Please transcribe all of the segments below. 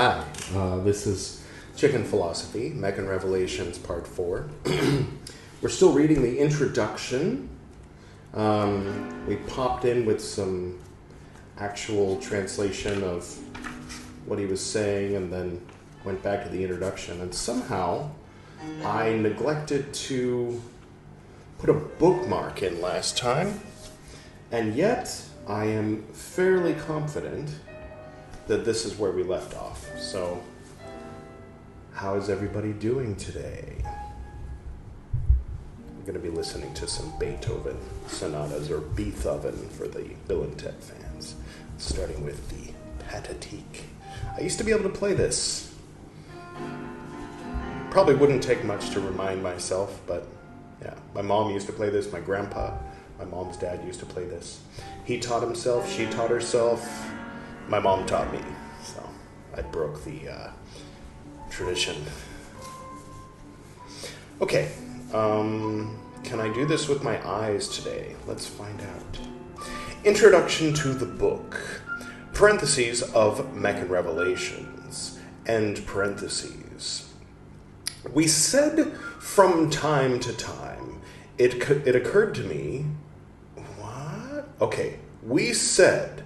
Hi, this is Chicken Philosophy, Meccan Revelations, Part 4. We're still reading the introduction. We popped in with some actual translation of what he was saying and then went back to the introduction. And somehow I neglected to put a bookmark in last time. And yet I am fairly confident that this is where we left off. So, how is everybody doing today? I'm going to be listening to some Beethoven sonatas, or Beethoven for the Bill and Ted fans, starting with the Pathetique. I used to be able to play this. Probably wouldn't take much to remind myself, but yeah, my mom used to play this, my grandpa, my mom's dad used to play this. He taught himself, she taught herself. My mom taught me, so I broke the tradition. Okay, can I do this with my eyes today? Let's find out. Introduction to the book, parentheses of Meccan Revelations, end parentheses. We said from time to time, it occurred to me, what? Okay, we said,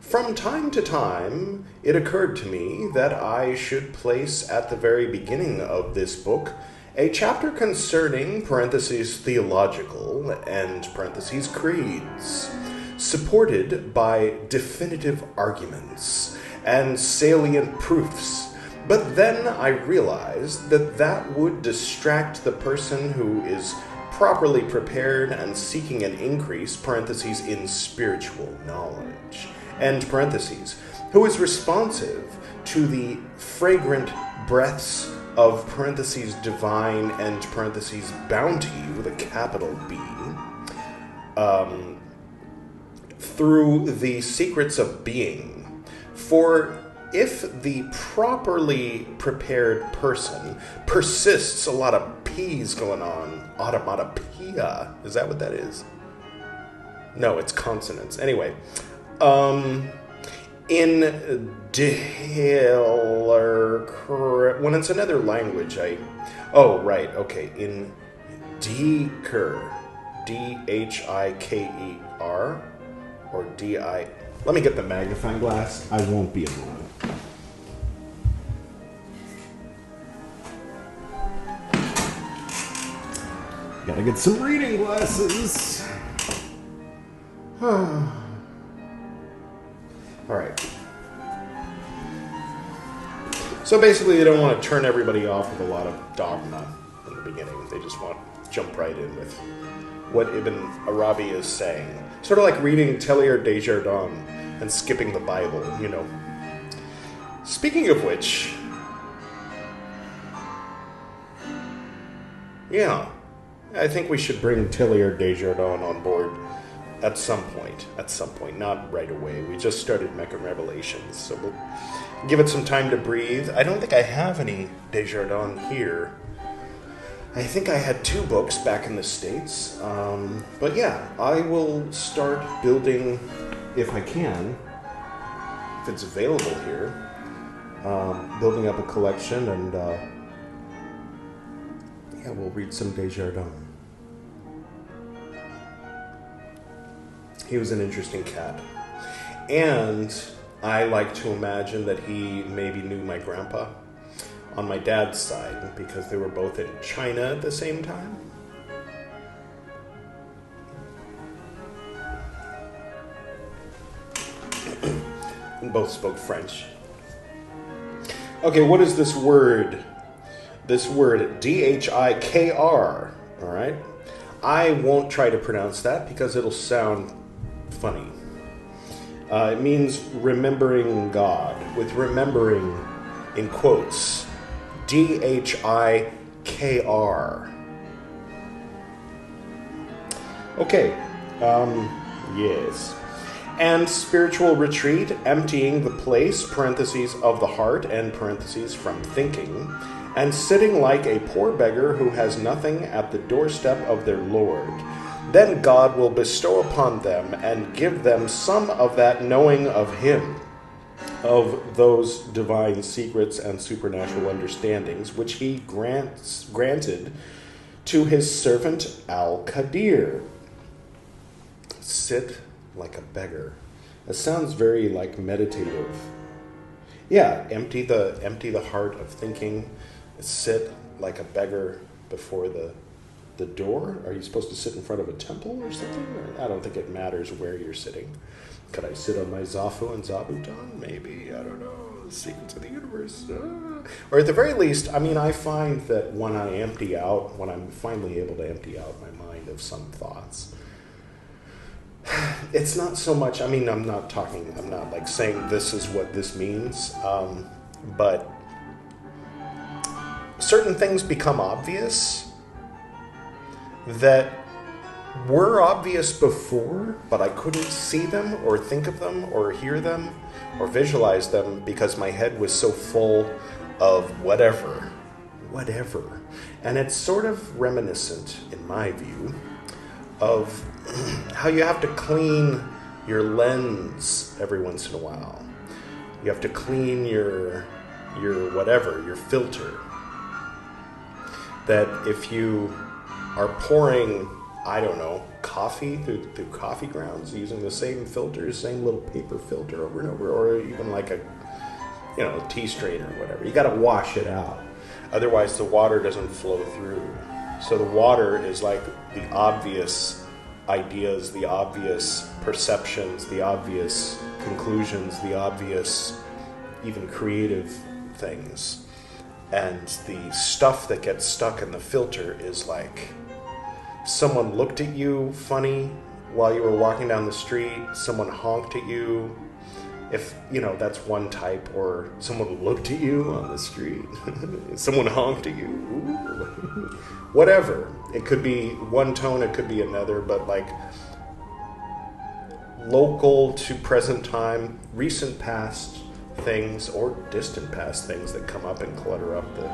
from time to time, it occurred to me that I should place at the very beginning of this book a chapter concerning, parentheses, theological, end parentheses, creeds, supported by definitive arguments and salient proofs. But then I realized that that would distract the person who is properly prepared and seeking an increase, parentheses, in spiritual knowledge, end parentheses, who is responsive to the fragrant breaths of, parentheses, divine, end parentheses, bounty with a capital B, through the secrets of being. For if the properly prepared person persists, a lot of P's going on, automatopoeia, is that what that is? No, it's consonants. Anyway, in when it's another language, in Dhiker, Dhiker, or D-I, let me get the magnifying glass, I won't be alone. Gotta get some reading glasses. Alright. So basically they don't want to turn everybody off with a lot of dogma in the beginning. They just want to jump right in with what Ibn Arabi is saying. Sort of like reading Teilhard de Chardin and skipping the Bible, you know. Speaking of which, yeah, I think we should bring Teilhard de Chardin on board at some point, not right away. We just started Meccan Revelations, so we'll give it some time to breathe. I don't think I have any de Chardin here. I think I had 2 books back in the States, but yeah, I will start building, if I can, if it's available here, building up a collection, and yeah, we'll read some de Chardin. He was an interesting cat. And I like to imagine that he maybe knew my grandpa on my dad's side, because they were both in China at the same time. And both spoke French. Okay, what is this word? This word, D-H-I-K-R, all right? I won't try to pronounce that because it'll sound funny. It means remembering God, with remembering in quotes, D-H-I-K-R. Okay, yes. And spiritual retreat, emptying the place, parentheses, of the heart, end parentheses, from thinking, and sitting like a poor beggar who has nothing at the doorstep of their Lord. Then God will bestow upon them and give them some of that knowing of him. of those divine secrets and supernatural understandings which he granted to his servant Al-Qadir. Sit like a beggar. It sounds very like meditative. Yeah, empty the heart of thinking. Sit like a beggar before the door. Are you supposed to sit in front of a temple or something? I don't think it matters where you're sitting. Could I sit on my Zafu and Zabuton? Maybe. I don't know. The secrets of the universe. Or at the very least, I mean, I find that when I'm finally able to empty out my mind of some thoughts, it's not so much, I mean, I'm not like saying this is what this means, but certain things become obvious that were obvious before, but I couldn't see them or think of them or hear them or visualize them because my head was so full of whatever. And it's sort of reminiscent, in my view, of how you have to clean your lens every once in a while. You have to clean your filter. That if you are pouring, I don't know, coffee through coffee grounds using the same filter, same little paper filter over and over, or even like a tea strainer or whatever. You got to wash it out. Otherwise, the water doesn't flow through. So the water is like the obvious ideas, the obvious perceptions, the obvious conclusions, the obvious even creative things. And the stuff that gets stuck in the filter is like someone looked at you funny while you were walking down the street, someone honked at you, if, that's one type, or someone looked at you on the street, someone honked at you, ooh. Whatever. It could be one tone, it could be another, but like local to present time, recent past things, or distant past things that come up and clutter up the...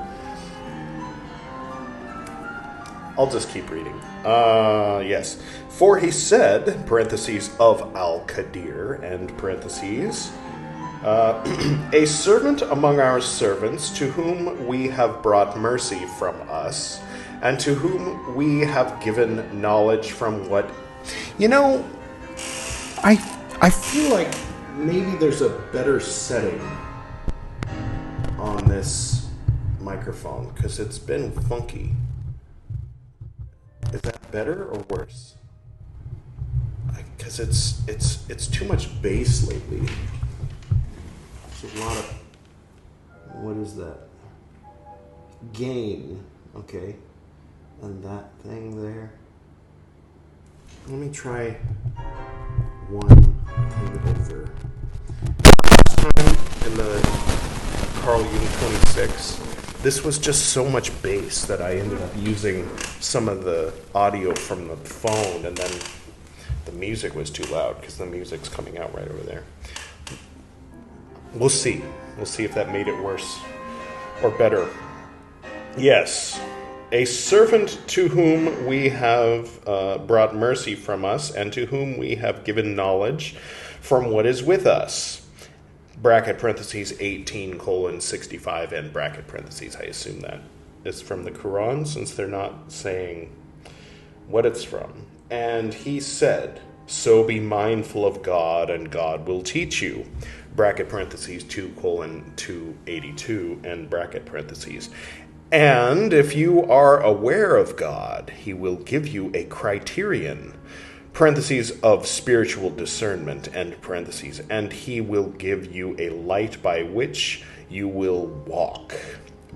I'll just keep reading. Yes. For he said, parentheses, of Al-Qadir, end parentheses, a servant among our servants to whom we have brought mercy from us, and to whom we have given knowledge from what... I feel like maybe there's a better setting on this microphone, because it's been funky. Is that better or worse? Because it's too much bass lately. There's a lot of... What is that? Gain. Okay. And that thing there. Let me try one thing over. Last time in the Carl Jung 26, this was just so much bass that I ended up using some of the audio from the phone, and then the music was too loud because the music's coming out right over there. We'll see. We'll see if that made it worse or better. Yes. A servant to whom we have brought mercy from us, and to whom we have given knowledge from what is with us. Bracket parentheses 18:65 and bracket parentheses. I assume that is from the Quran, since they're not saying what it's from. And he said, so be mindful of God, and God will teach you. Bracket parentheses 2:282 and bracket parentheses. And if you are aware of God, he will give you a criterion, parentheses, of spiritual discernment, end parentheses, and he will give you a light by which you will walk,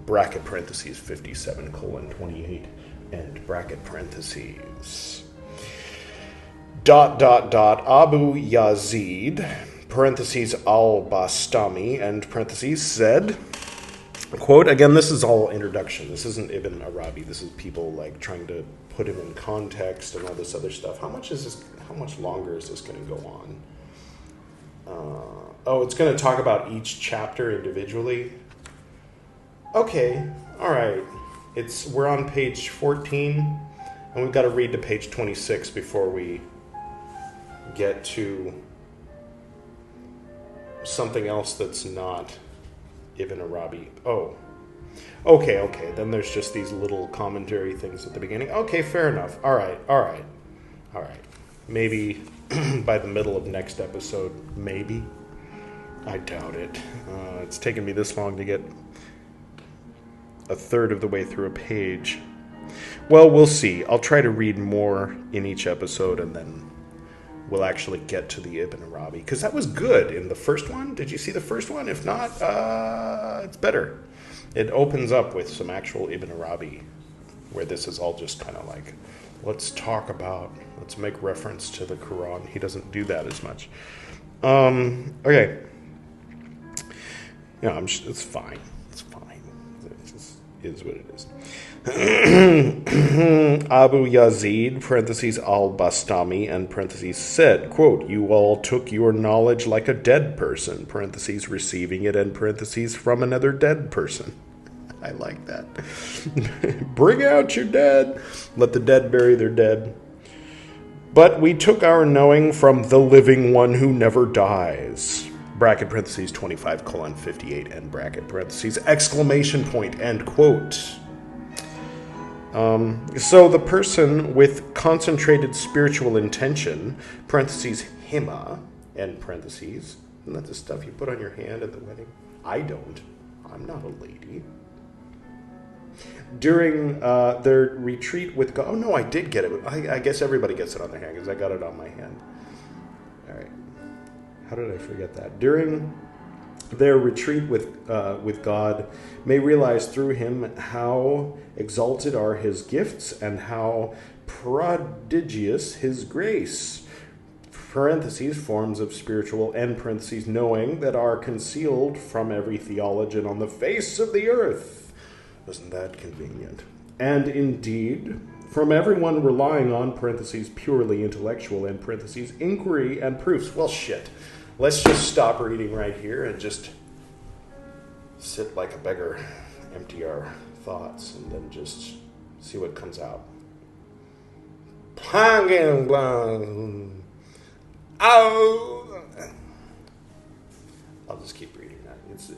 bracket parentheses 57:28, end bracket parentheses. ... Abu Yazid, parentheses al-Bastami, end parentheses, said... Quote, again, this is all introduction. This isn't Ibn Arabi. This is people like trying to put him in context and all this other stuff. How much longer is this going to go on? It's going to talk about each chapter individually. Okay, all right. We're on page 14, and we've got to read to page 26 before we get to something else that's not Ibn Arabi. Oh, okay. Then there's just these little commentary things at the beginning. Okay, fair enough. All right. Maybe by the middle of next episode, maybe. I doubt it. It's taken me this long to get a third of the way through a page. Well, we'll see. I'll try to read more in each episode, and then we'll actually get to the Ibn Arabi. Because that was good in the first one. Did you see the first one? If not, it's better. It opens up with some actual Ibn Arabi, where this is all just kind of like, let's make reference to the Quran. He doesn't do that as much. Okay. Yeah, it's fine. It's fine. It just is what it is. Abu Yazid, parentheses, al-Bastami, and parentheses, said, quote, you all took your knowledge like a dead person, parentheses, receiving it, and parentheses, from another dead person. I like that. Bring out your dead. Let the dead bury their dead. But we took our knowing from the living one who never dies. Bracket parentheses 25:58 end bracket parentheses exclamation point end quote. So the person with concentrated spiritual intention, parentheses hima, end parentheses, isn't that the stuff you put on your hand at the wedding? I don't. I'm not a lady. During their retreat with God. Oh, no, I did get it. I guess everybody gets it on their hand because I got it on my hand. All right. How did I forget that? During their retreat with God, may realize through him how exalted are his gifts and how prodigious his grace. Parentheses, forms of spiritual, end parentheses, knowing that are concealed from every theologian on the face of the earth. Isn't that convenient? And indeed, from everyone relying on, parentheses, purely intellectual, end parentheses, inquiry and proofs. Well, shit. Let's just stop reading right here and just sit like a beggar, empty our thoughts, and then just see what comes out. Oh! I'll just keep reading that. It's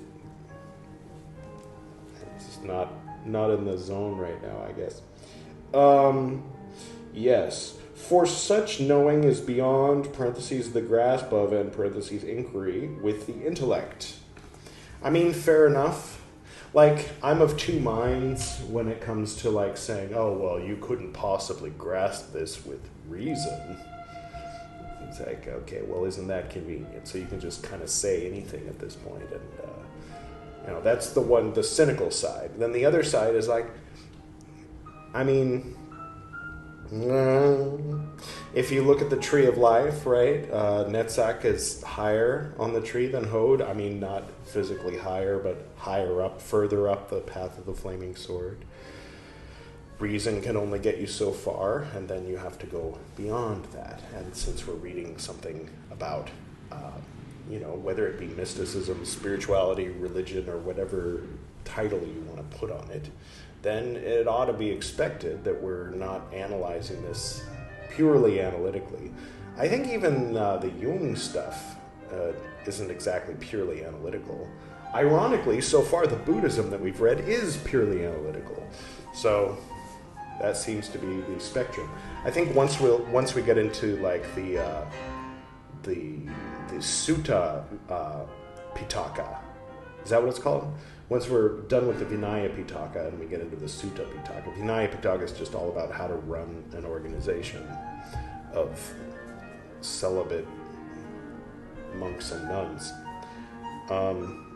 just not in the zone right now, I guess. Yes. For such knowing is beyond, parentheses, the grasp of, end parentheses, inquiry with the intellect. I mean, fair enough. Like, I'm of two minds when it comes to, like, saying, oh, well, you couldn't possibly grasp this with reason. It's like, okay, well, isn't that convenient? So you can just kind of say anything at this point, and, that's the cynical side. Then the other side is like, I mean, if you look at the tree of life, right, Netzach is higher on the tree than Hod. I mean, not physically higher, but higher up, further up the path of the flaming sword. Reason can only get you so far, and then you have to go beyond that. And since we're reading something about, whether it be mysticism, spirituality, religion, or whatever title you want to put on it, then it ought to be expected that we're not analyzing this purely analytically. I think even the Jung stuff isn't exactly purely analytical. Ironically, so far the Buddhism that we've read is purely analytical. So that seems to be the spectrum. I think once we get into like the Sutta Pitaka, is that what it's called? Once we're done with the Vinaya Pitaka and we get into the Sutta Pitaka, Vinaya Pitaka is just all about how to run an organization of celibate monks and nuns.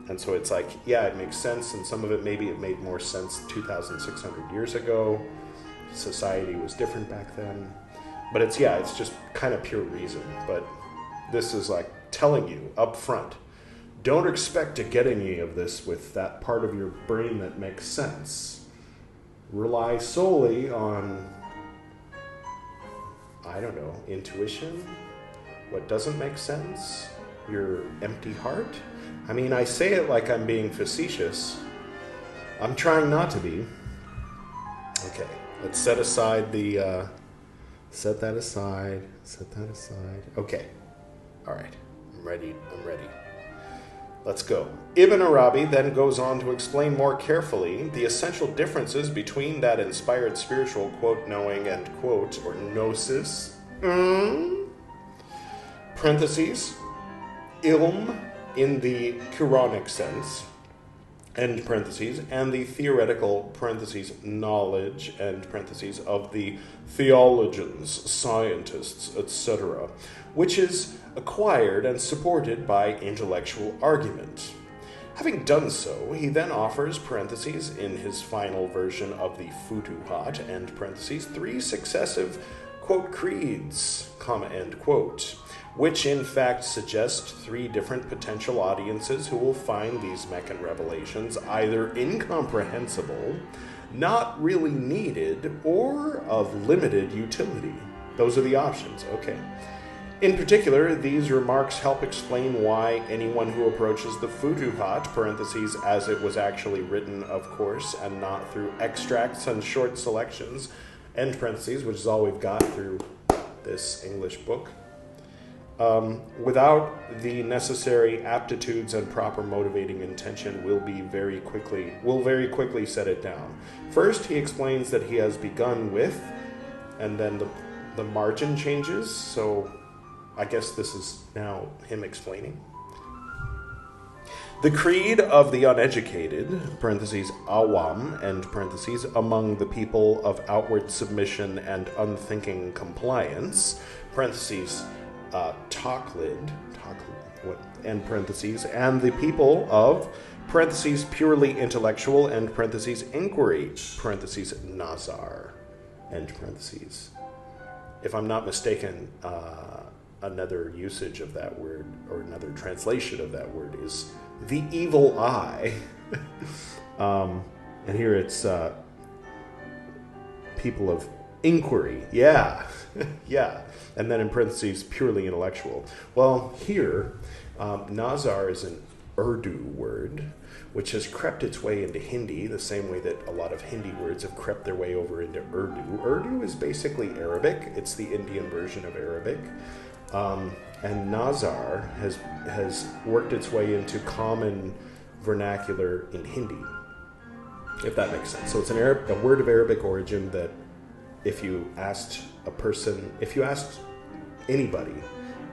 And so it's like, yeah, it makes sense, and some of it maybe it made more sense 2,600 years ago. Society was different back then. But it's just kind of pure reason. But this is like telling you up front, don't expect to get any of this with that part of your brain that makes sense. Rely solely on, intuition, what doesn't make sense, your empty heart. I mean, I say it like I'm being facetious. I'm trying not to be. Okay, let's set aside set that aside. Okay, all right, I'm ready. Let's go. Ibn Arabi then goes on to explain more carefully the essential differences between that inspired spiritual, quote, knowing, end quote, or gnosis, parentheses, ilm in the Quranic sense, end parentheses, and the theoretical, parentheses, knowledge, end parentheses, of the theologians, scientists, etc., which is acquired and supported by intellectual argument. Having done so, he then offers, parentheses, in his final version of the Futuhat, end parentheses, 3 successive, quote, creeds, comma, end quote, which in fact suggest 3 different potential audiences who will find these Meccan revelations either incomprehensible, not really needed, or of limited utility. Those are the options, okay. In particular, these remarks help explain why anyone who approaches the Futuhat, parentheses, as it was actually written, of course, and not through extracts and short selections, end parentheses, which is all we've got through this English book, without the necessary aptitudes and proper motivating intention will very quickly set it down. First, he explains that he has begun with, and then the margin changes, so I guess this is now him explaining. The creed of the uneducated, parentheses, awam, end parentheses, among the people of outward submission and unthinking compliance, parentheses, taqlid, end parentheses, and the people of, parentheses, purely intellectual, end parentheses, inquiry, parentheses, nazar, end parentheses. If I'm not mistaken, another usage of that word, or another translation of that word, is the evil eye. And here it's people of inquiry. Yeah, yeah. And then in parentheses, purely intellectual. Well, here, nazar is an Urdu word, which has crept its way into Hindi, the same way that a lot of Hindi words have crept their way over into Urdu. Urdu is basically Arabic. It's the Indian version of Arabic. And nazar has worked its way into common vernacular in Hindi, if that makes sense. So it's a word of Arabic origin that if you asked anybody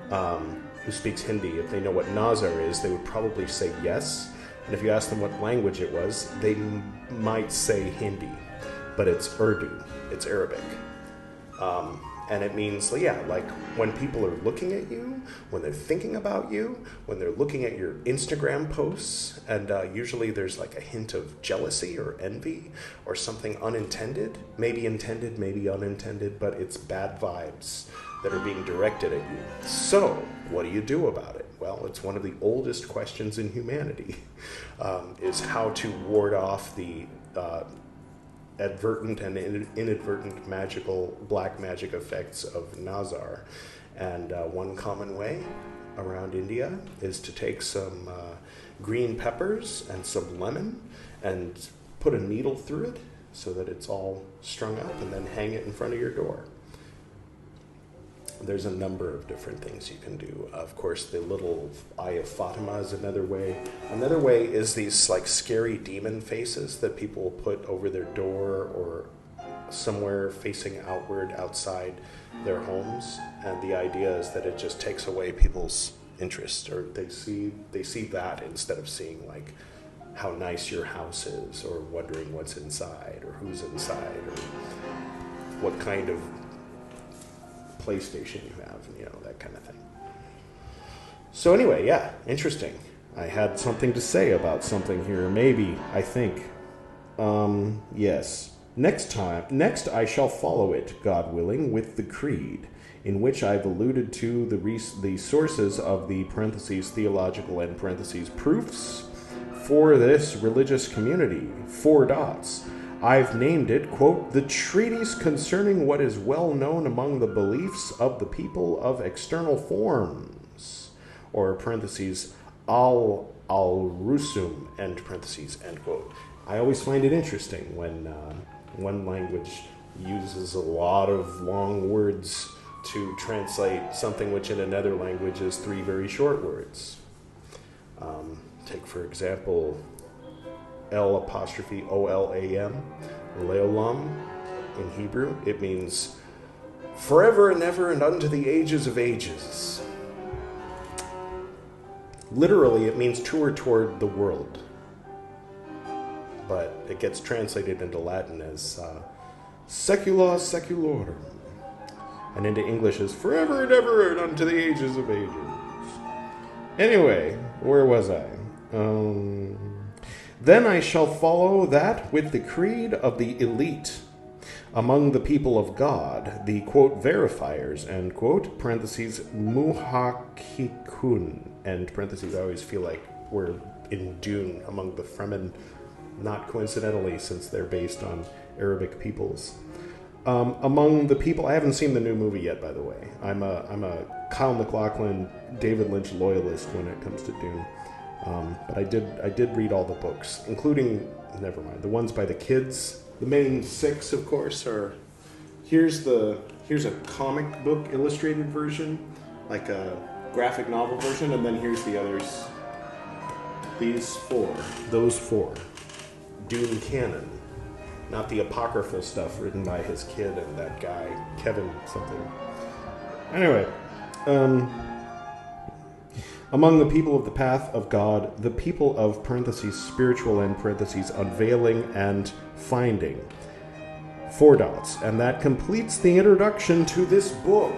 who speaks Hindi, if they know what nazar is, they would probably say yes. And if you asked them what language it was, they might say Hindi, but it's Urdu, it's Arabic. And it means, yeah, like when people are looking at you, when they're thinking about you, when they're looking at your Instagram posts, and usually there's like a hint of jealousy or envy or something unintended, maybe intended, maybe unintended, but it's bad vibes that are being directed at you. So, what do you do about it? Well, it's one of the oldest questions in humanity, is how to ward off the advertent and inadvertent black magic effects of nazar. And one common way around India is to take some green peppers and some lemon and put a needle through it so that it's all strung up, and then hang it in front of your door. There's a number of different things you can do. Of course, the little Eye of Fatima is another way. Another way is these like scary demon faces that people will put over their door or somewhere facing outward outside their homes. And the idea is that it just takes away people's interest, or they see that instead of seeing like how nice your house is, or wondering what's inside, or who's inside, or what kind of PlayStation you have, that kind of thing. So anyway, yeah, interesting. I had something to say about something here, maybe, I think. Yes. Next I shall follow it, God willing, with the creed, in which I've alluded to the sources of the parentheses theological and parentheses proofs for this religious community, 4 dots. I've named it, quote, the treatise concerning what is well known among the beliefs of the people of external forms, or parentheses, al-rusum, end parentheses, end quote. I always find it interesting when one language uses a lot of long words to translate something which in another language is 3 very short words. Take, for example, L'Olam, Leolam in Hebrew. It means forever and ever and unto the ages of ages. Literally, it means to or toward the world. But it gets translated into Latin as secula seculorum. And into English as forever and ever and unto the ages of ages. Anyway, where was I? Then I shall follow that with the creed of the elite among the people of God, the, quote, verifiers, end quote, parentheses, muhakikun, end parentheses. I always feel like we're in Dune among the Fremen, not coincidentally, since they're based on Arabic peoples. Among the people, I haven't seen the new movie yet, by the way. I'm a Kyle MacLachlan, David Lynch loyalist when it comes to Dune. But I did read all the books, including, never mind, the ones by the kids. The main 6, of course, are here's a comic book illustrated version, like a graphic novel version, and then here's the others. Those 4. Dune canon. Not the apocryphal stuff written by his kid and that guy, Kevin something. Anyway, among the people of the path of God, the people of, parentheses, spiritual, end parentheses, unveiling and finding. 4 dots. And that completes the introduction to this book.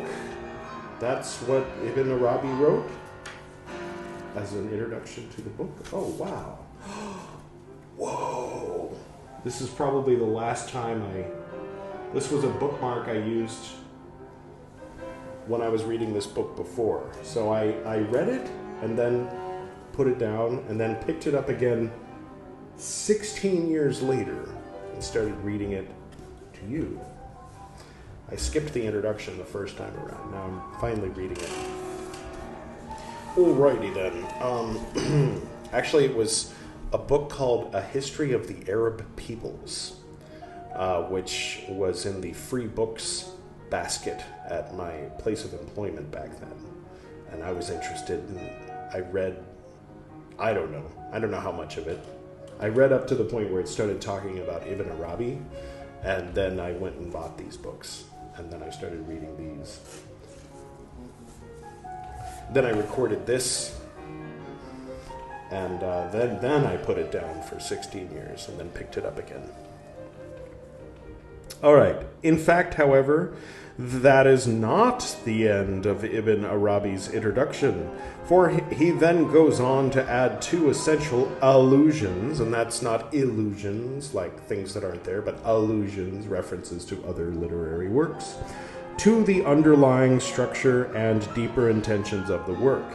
That's what Ibn Arabi wrote as an introduction to the book. Oh, wow. Whoa. This is probably the last time this was a bookmark I used when I was reading this book before. So I read it and then put it down and then picked it up again 16 years later and started reading it to you. I skipped the introduction the first time around. Now I'm finally reading it. Alrighty then. Actually, it was a book called A History of the Arab Peoples, which was in the free books basket at my place of employment back then. And I was interested in, I read, I don't know how much of it. I read up to the point where it started talking about Ibn Arabi, and then I went and bought these books, and then I started reading these. Then I recorded this, and then I put it down for 16 years, and then picked it up again. All right. In fact, however, that is not the end of Ibn Arabi's introduction, for he then goes on to add 2 essential allusions, and that's not illusions, like things that aren't there, but allusions, references to other literary works, to the underlying structure and deeper intentions of the work.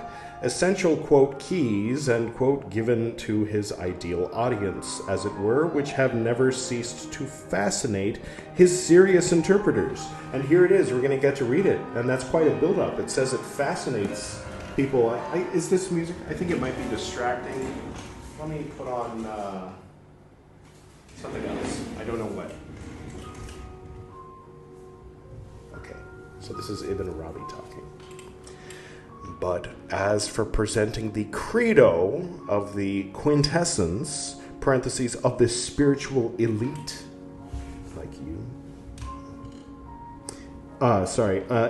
Essential, quote, keys, end quote, given to his ideal audience, as it were, which have never ceased to fascinate his serious interpreters. And here it is, we're going to get to read it, and that's quite a build-up. It says it fascinates people. Is this music? I think it might be distracting. Let me put on something else. I don't know what. Okay, so this is Ibn Arabi talking. But as for presenting the credo of the quintessence, parentheses, of the spiritual elite, like you,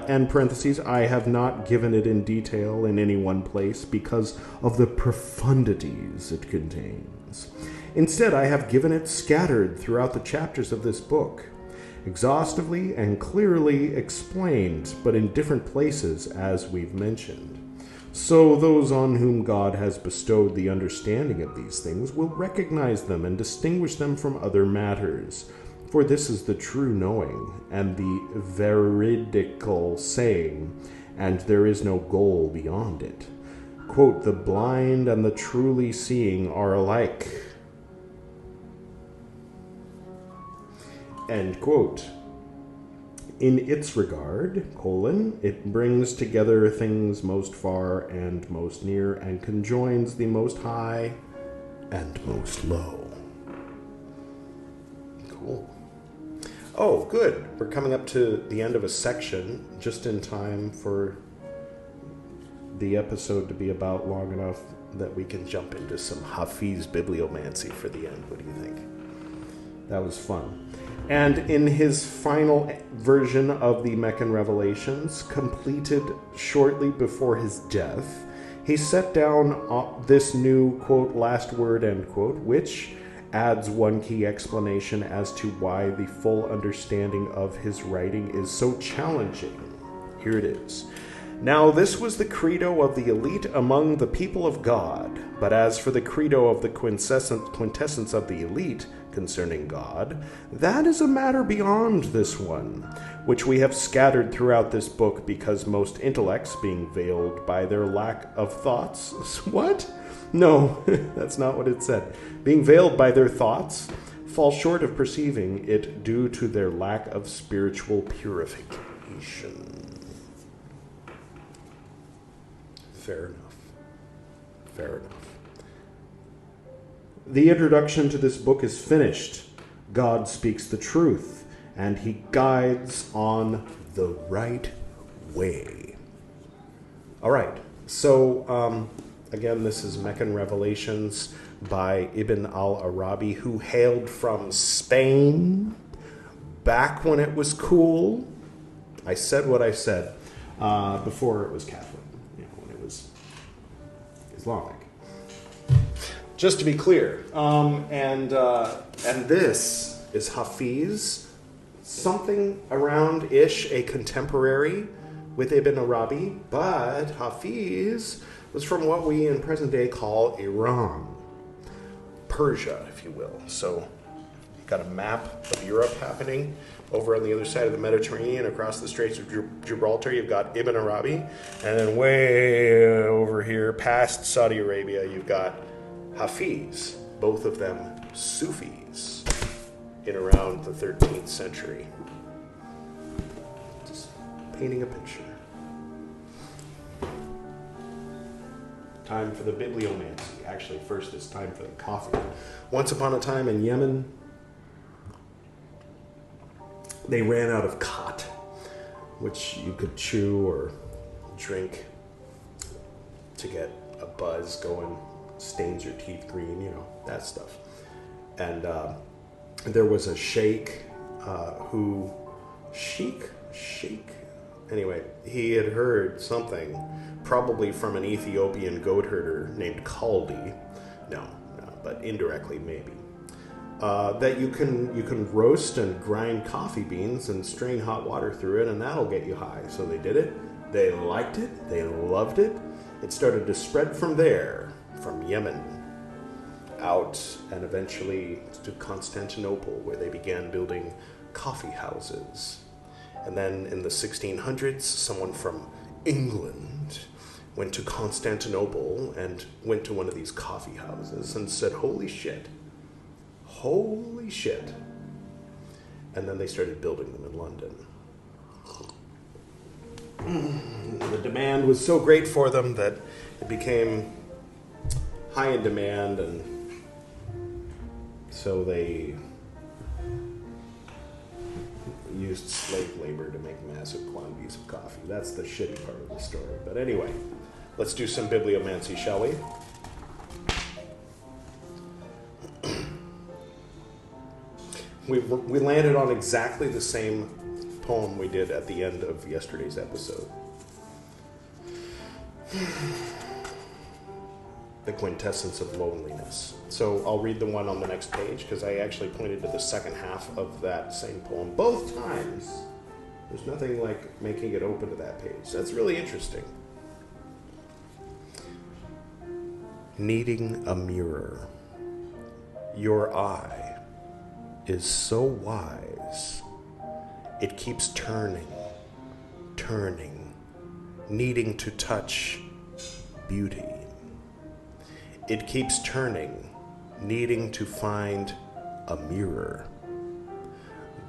end parentheses, I have not given it in detail in any one place because of the profundities it contains. Instead, I have given it scattered throughout the chapters of this book, exhaustively and clearly explained, but in different places, as we've mentioned. So those on whom God has bestowed the understanding of these things will recognize them and distinguish them from other matters. For this is the true knowing, and the veridical saying, and there is no goal beyond it. Quote, the blind and the truly seeing are alike. End quote. In its regard, it brings together things most far and most near, and conjoins the most high and most low. Cool. Oh, good. We're coming up to the end of a section, just in time for the episode to be about long enough that we can jump into some Hafiz bibliomancy for the end. What do you think? That was fun. And in his final version of the Meccan Revelations, completed shortly before his death, he set down this new, quote, last word, end quote, which adds one key explanation as to why the full understanding of his writing is so challenging. Here it is. Now this was the credo of the elite among the people of God, but as for the credo of the quintessence of the elite concerning God, that is a matter beyond this one, which we have scattered throughout this book because most intellects, being veiled by their lack of thoughts... What? No, that's not what it said. Being veiled by their thoughts, fall short of perceiving it due to their lack of spiritual purification. Fair enough. Fair enough. The introduction to this book is finished. God speaks the truth, and he guides on the right way. All right, so again, this is Meccan Revelations by Ibn al-Arabi, who hailed from Spain back when it was cool. I said what I said before it was Catholic, when it was Islamic. Just to be clear, and this is Hafiz, something around-ish a contemporary with Ibn Arabi, but Hafiz was from what we in present day call Iran, Persia, if you will. So you've got a map of Europe happening over on the other side of the Mediterranean, across the Straits of Gibraltar. You've got Ibn Arabi, and then way over here, past Saudi Arabia, you've got Hafiz, both of them Sufis, in around the 13th century. Just painting a picture. Time for the bibliomancy. Actually, first it's time for the coffee. Once upon a time in Yemen, they ran out of khat, which you could chew or drink to get a buzz going. Stains your teeth green, that stuff. And there was a sheikh anyway, he had heard something, probably from an Ethiopian goat herder named Kaldi, but indirectly maybe, that you can roast and grind coffee beans and strain hot water through it, and that'll get you high. So they did it, they liked it, they loved it. It started to spread from there, from Yemen out, and eventually to Constantinople, where they began building coffee houses. And then in the 1600s, someone from England went to Constantinople and went to one of these coffee houses and said, holy shit. And then they started building them in London. The demand was so great for them that it became high in demand, and so they used slave labor to make massive quantities of coffee. That's the shitty part of the story. But anyway, let's do some bibliomancy, shall we? We landed on exactly the same poem we did at the end of yesterday's episode. The quintessence of loneliness. So I'll read the one on the next page, because I actually pointed to the second half of that same poem both times. There's nothing like making it open to that page. That's really interesting. Needing a mirror. Your eye is so wise. It keeps turning, needing to touch beauty. It keeps turning, needing to find a mirror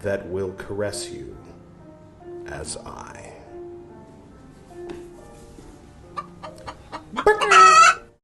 that will caress you as I.